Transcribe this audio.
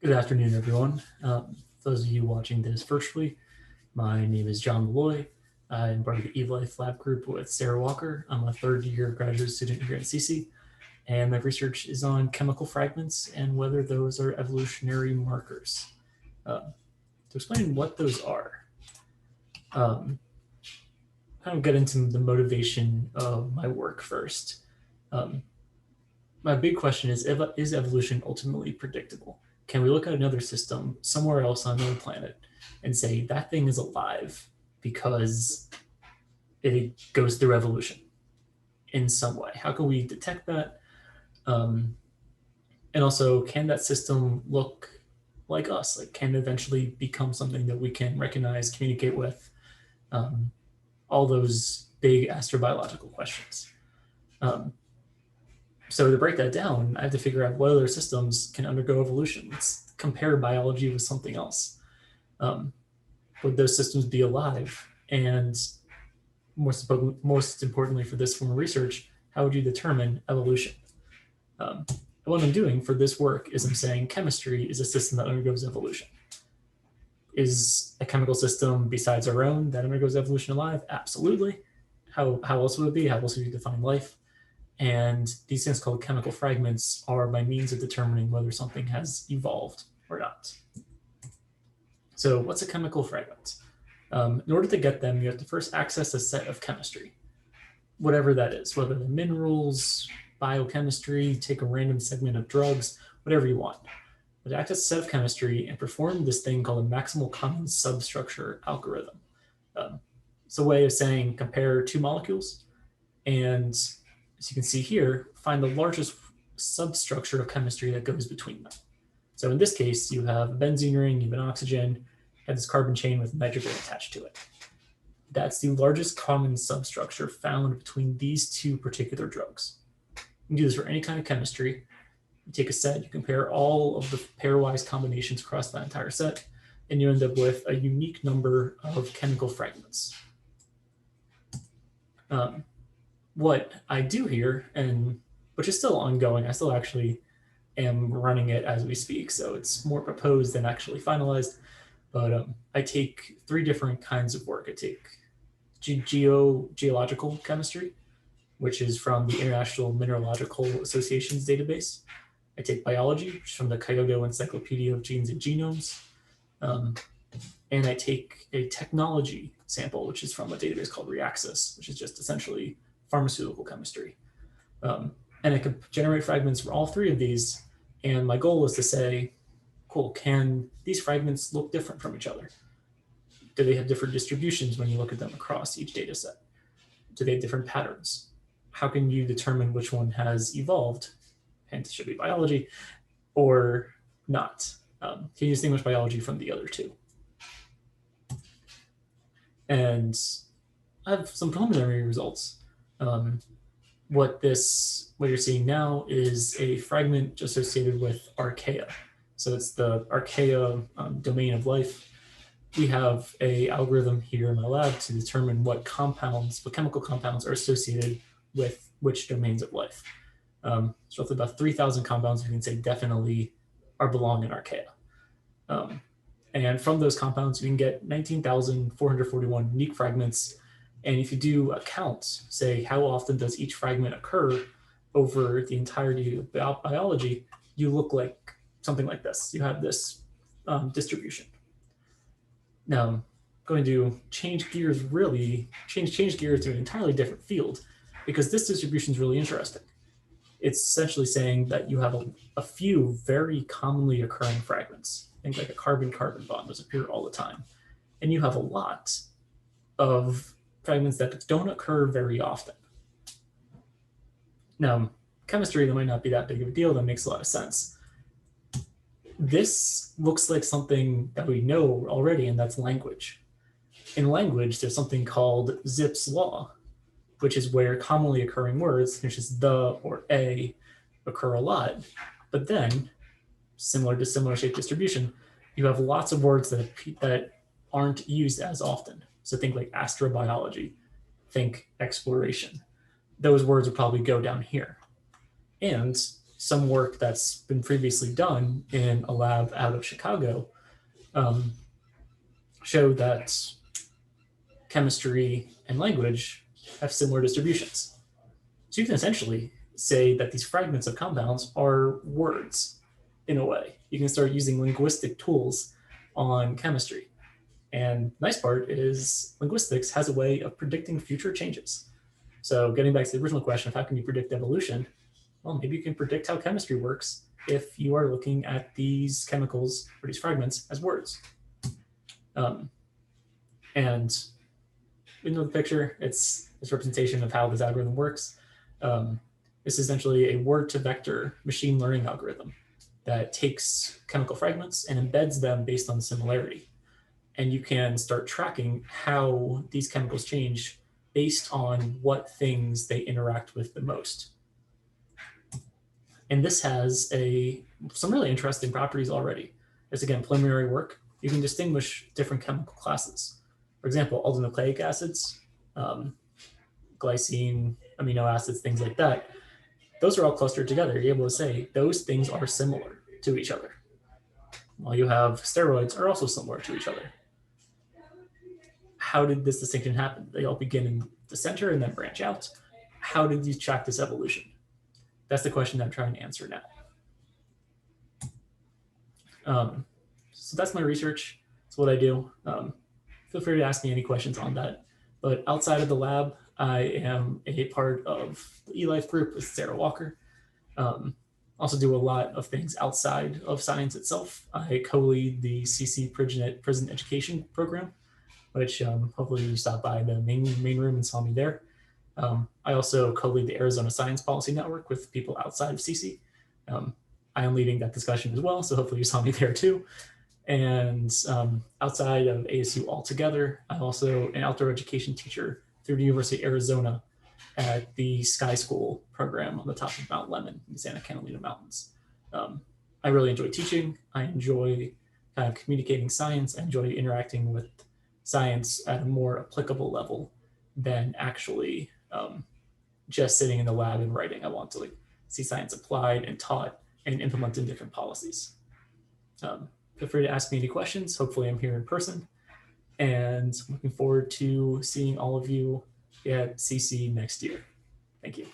Good afternoon, everyone. Those of you watching this virtually, my name is John Malloy. I'm part of the eLife Lab group with Sarah Walker. I'm a third-year graduate student here at SESE, and my research is on chemical fragments and whether those are evolutionary markers. To explain what those are, um, I'll get into the motivation of my work first. Um, my big question is evolution ultimately predictable? Can we look at another system somewhere else on another planet and say that thing is alive because it goes through evolution in some way? How can we detect that? Um, and also, can that system look like us? Like, can it eventually become something that we can recognize, communicate with? Um, all those big astrobiological questions. Um, So to break that down, I have to figure out what other systems can undergo evolution. Let's compare biology with something else. Um, would those systems be alive? And most importantly for this form of research, how would you determine evolution? Um, what I'm doing for this work is I'm saying chemistry is a system that undergoes evolution. Is a chemical system besides our own that undergoes evolution alive? Absolutely. How else would it be? How else would you define life? And these things called chemical fragments are by means of determining whether something has evolved or not. So what's a chemical fragment? In order to get them, you have to first access a set of chemistry, whatever that is, whether they're minerals, biochemistry, take a random segment of drugs, whatever you want. But access a set of chemistry and perform this thing called a maximal common substructure algorithm. Um, it's a way of saying compare two molecules and, as you can see here, find the largest substructure of chemistry that goes between them. So in this case, you have a benzene ring, you have an oxygen, have this carbon chain with nitrogen attached to it. That's the largest common substructure found between these two particular drugs. You can do this for any kind of chemistry. You take a set, you compare all of the pairwise combinations across that entire set, and you end up with a unique number of chemical fragments. What I do here, and which is still ongoing, I still actually am running it as we speak, so it's more proposed than actually finalized. But I take three different kinds of work. I take geological chemistry, which is from the International Mineralogical Association's database. I take biology, which is from the Kyoto Encyclopedia of Genes and Genomes. Um, and I take a technology sample, which is from a database called Reaxis, which is just essentially pharmaceutical chemistry. And I can generate fragments for all three of these. And my goal is to say, cool, can these fragments look different from each other? Do they have different distributions when you look at them across each data set? Do they have different patterns? How can you determine which one has evolved? Hence, it should be biology, or not. Can you distinguish biology from the other two? And I have some preliminary results. What you're seeing now is a fragment associated with archaea. So it's the archaea domain of life. We have a algorithm here in my lab to determine what chemical compounds are associated with which domains of life. So roughly about 3,000 compounds we can say definitely belong in archaea. And from those compounds, we can get 19,441 unique fragments. And if you do a count, say how often does each fragment occur over the entirety of biology, you look like something like this. You have this distribution. Now, I'm going to change gears to an entirely different field because this distribution is really interesting. It's essentially saying that you have a few very commonly occurring fragments. Things like a carbon-carbon bond, those appear all the time. And you have a lot of fragments that don't occur very often. Now, chemistry, that might not be that big of a deal. That makes a lot of sense. This looks like something that we know already, and that's language. In language, there's something called Zipf's law, which is where commonly occurring words, such as the or a, occur a lot. But then, similar to similar shape distribution, you have lots of words that aren't used as often. So think like astrobiology, think exploration. Those words would probably go down here. And some work that's been previously done in a lab out of Chicago showed that chemistry and language have similar distributions. So you can essentially say that these fragments of compounds are words in a way. You can start using linguistic tools on chemistry. And the nice part is linguistics has a way of predicting future changes. So getting back to the original question of how can you predict evolution, well, maybe you can predict how chemistry works if you are looking at these chemicals or these fragments as words. And in the picture, it's this representation of how this algorithm works. It's essentially a word-to-vector machine learning algorithm that takes chemical fragments and embeds them based on similarity. And you can start tracking how these chemicals change based on what things they interact with the most. And this has some really interesting properties already. It's, again, preliminary work. You can distinguish different chemical classes. For example, aldehyde acids, glycine, amino acids, things like that. Those are all clustered together. You're able to say those things are similar to each other. While you have steroids are also similar to each other. How did this distinction happen? They all begin in the center and then branch out. How did you track this evolution? That's the question that I'm trying to answer now. So that's my research. That's what I do. Feel free to ask me any questions on that. But outside of the lab, I am a part of the eLife group with Sarah Walker. Also do a lot of things outside of science itself. I co-lead the SESE Prison Education Program, which hopefully you stopped by the main room and saw me there. I also co-lead the Arizona Science Policy Network with people outside of SESE. I am leading that discussion as well, so hopefully you saw me there too. And outside of ASU altogether, I'm also an outdoor education teacher through the University of Arizona at the Sky School program on the top of Mount Lemmon in the Santa Catalina Mountains. I really enjoy teaching. I enjoy kind of communicating science. I enjoy interacting with science at a more applicable level than actually just sitting in the lab and writing. I want to see science applied and taught and implemented in different policies. Feel free to ask me any questions. Hopefully I'm here in person. And looking forward to seeing all of you at SESE next year. Thank you.